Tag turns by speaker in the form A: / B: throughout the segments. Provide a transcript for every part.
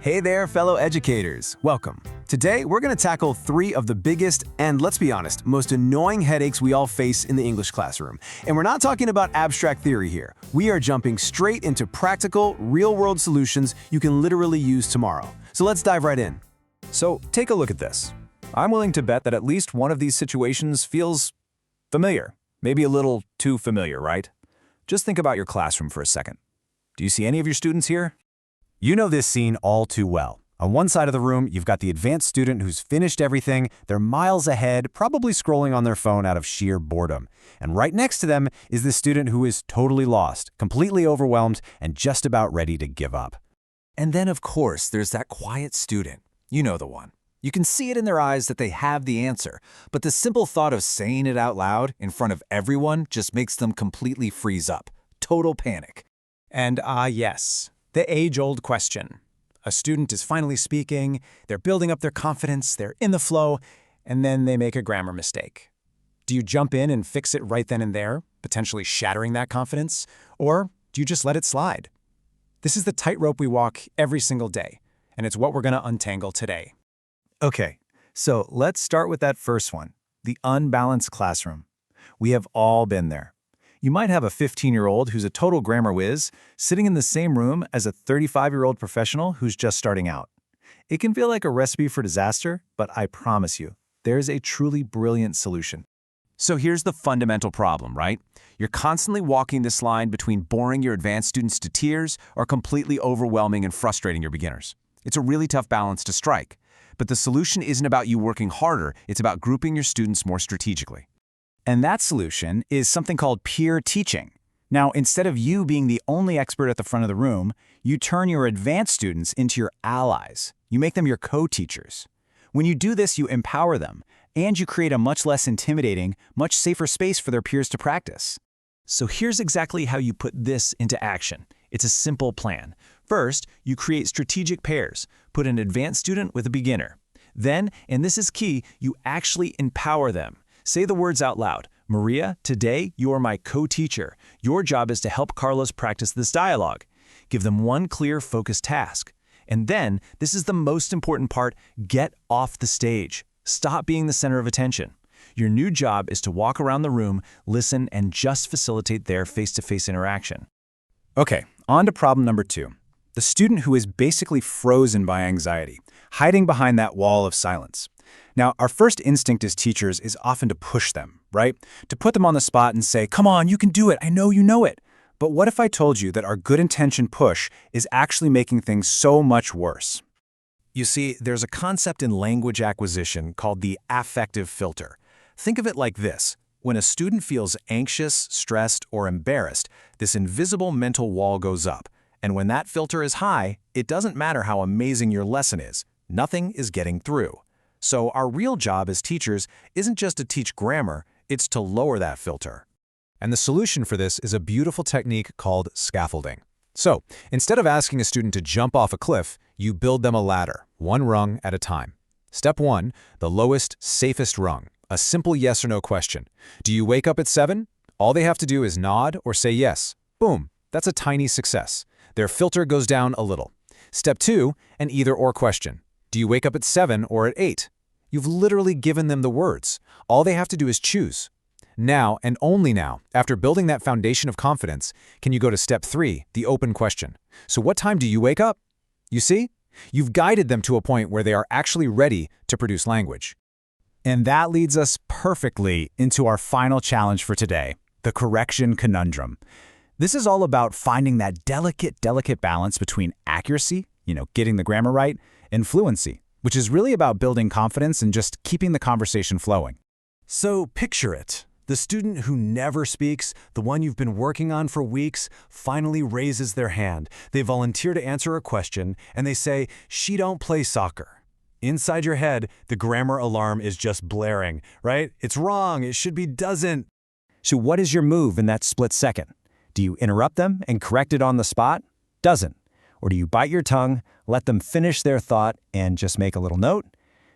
A: Hey there, fellow educators. Welcome. Today, we're going to tackle three of the biggest and, let's be honest, most annoying headaches we all face in the English classroom. And we're not talking about abstract theory here. We are jumping straight into practical, real-world solutions you can literally use tomorrow. So let's dive right in.
B: So take a look at this. I'm willing to bet that at least one of these situations feels familiar. Maybe a little too familiar, right? Just think about your classroom for a second. Do you see any of your students here?
C: You know this scene all too well. On one side of the room, you've got the advanced student who's finished everything, they're miles ahead, probably scrolling on their phone out of sheer boredom. And right next to them is the student who is totally lost, completely overwhelmed, and just about ready to give up.
B: And then, of course, there's that quiet student. You know the one. You can see it in their eyes that they have the answer, but the simple thought of saying it out loud in front of everyone just makes them completely freeze up. Total panic.
D: And yes, the age-old question. A student is finally speaking, they're building up their confidence, they're in the flow, and then they make a grammar mistake. Do you jump in and fix it right then and there, potentially shattering that confidence? Or do you just let it slide? This is the tightrope we walk every single day, and it's what we're going to untangle today.
B: Okay, so let's start with that first one, the unbalanced classroom. We have all been there. You might have a 15-year-old who's a total grammar whiz sitting in the same room as a 35-year-old professional who's just starting out. It can feel like a recipe for disaster, but I promise you, there's a truly brilliant solution.
A: So here's the fundamental problem, right? You're constantly walking this line between boring your advanced students to tears or completely overwhelming and frustrating your beginners. It's a really tough balance to strike. But the solution isn't about you working harder, it's about grouping your students more strategically.
C: And that solution is something called peer teaching. Now, instead of you being the only expert at the front of the room, you turn your advanced students into your allies. You make them your co-teachers. When you do this, you empower them, and you create a much less intimidating, much safer space for their peers to practice.
D: So here's exactly how you put this into action. It's a simple plan. First, you create strategic pairs. Put an advanced student with a beginner. Then, and this is key, you actually empower them. Say the words out loud. Maria, today you are my co-teacher. Your job is to help Carlos practice this dialogue. Give them one clear, focused task. And then, this is the most important part, get off the stage. Stop being the center of attention. Your new job is to walk around the room, listen, and just facilitate their face-to-face interaction.
C: Okay, on to problem number 2. The student who is basically frozen by anxiety, hiding behind that wall of silence. Now, our first instinct as teachers is often to push them, right? To put them on the spot and say, come on, you can do it, I know you know it. But what if I told you that our good intention push is actually making things so much worse?
B: You see, there's a concept in language acquisition called the affective filter. Think of it like this. When a student feels anxious, stressed, or embarrassed, this invisible mental wall goes up. And when that filter is high, it doesn't matter how amazing your lesson is. Nothing is getting through. So our real job as teachers isn't just to teach grammar, it's to lower that filter.
E: And the solution for this is a beautiful technique called scaffolding. So, instead of asking a student to jump off a cliff, you build them a ladder, one rung at a time. Step 1, the lowest, safest rung. A simple yes or no question. Do you wake up at 7? All they have to do is nod or say yes. Boom, that's a tiny success. Their filter goes down a little. Step 2, an either-or question. Do you wake up at 7 or at 8? You've literally given them the words. All they have to do is choose. Now, and only now, after building that foundation of confidence, can you go to step 3, the open question. So what time do you wake up? You see? You've guided them to a point where they are actually ready to produce language.
C: And that leads us perfectly into our final challenge for today, the correction conundrum. This is all about finding that delicate balance between accuracy, getting the grammar right, and fluency, which is really about building confidence and just keeping the conversation flowing.
B: So picture it. The student who never speaks, the one you've been working on for weeks, finally raises their hand. They volunteer to answer a question, and they say, "She don't play soccer." Inside your head, the grammar alarm is just blaring, right? It's wrong. It should be doesn't.
C: So what is your move in that split second? Do you interrupt them and correct it on the spot? Doesn't. Or do you bite your tongue, let them finish their thought, and just make a little note?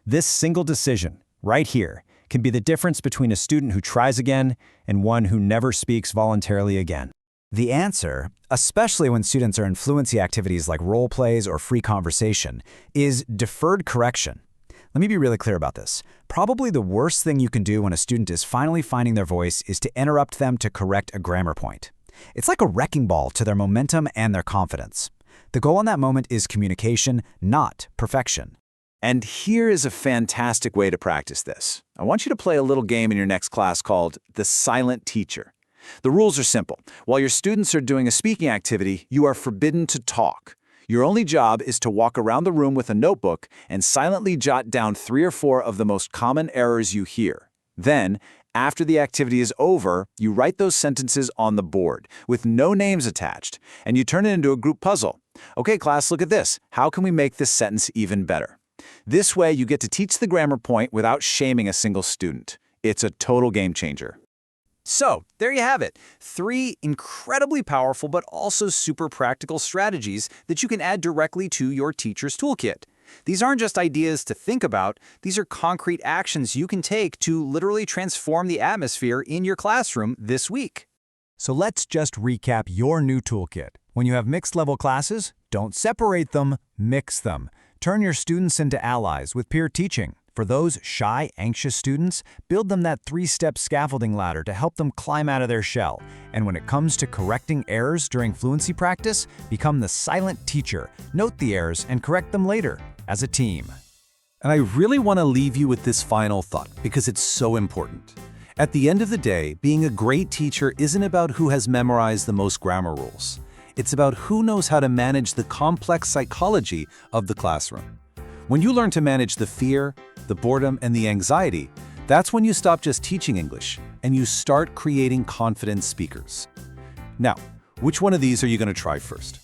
C: This single decision, right here, can be the difference between a student who tries again and one who never speaks voluntarily again. The answer, especially when students are in fluency activities like role plays or free conversation, is deferred correction. Let me be really clear about this. Probably the worst thing you can do when a student is finally finding their voice is to interrupt them to correct a grammar point. It's like a wrecking ball to their momentum and their confidence. The goal in that moment is communication, not perfection.
B: And here is a fantastic way to practice this. I want you to play a little game in your next class called The Silent Teacher. The rules are simple. While your students are doing a speaking activity, you are forbidden to talk. Your only job is to walk around the room with a notebook and silently jot down 3 or 4 of the most common errors you hear. Then, after the activity is over, you write those sentences on the board with no names attached, and you turn it into a group puzzle. Okay, class, look at this. How can we make this sentence even better? This way, you get to teach the grammar point without shaming a single student. It's a total game changer.
D: So, there you have it. 3 incredibly powerful but also super practical strategies that you can add directly to your teacher's toolkit. These aren't just ideas to think about, these are concrete actions you can take to literally transform the atmosphere in your classroom this week.
A: So let's just recap your new toolkit. When you have mixed-level classes, don't separate them, mix them. Turn your students into allies with peer teaching. For those shy, anxious students, build them that 3-step scaffolding ladder to help them climb out of their shell. And when it comes to correcting errors during fluency practice, become the silent teacher. Note the errors and correct them later, as a team.
E: And I really want to leave you with this final thought because it's so important. At the end of the day, being a great teacher isn't about who has memorized the most grammar rules. It's about who knows how to manage the complex psychology of the classroom. When you learn to manage the fear, the boredom, and the anxiety, that's when you stop just teaching English and you start creating confident speakers. Now, which one of these are you going to try first?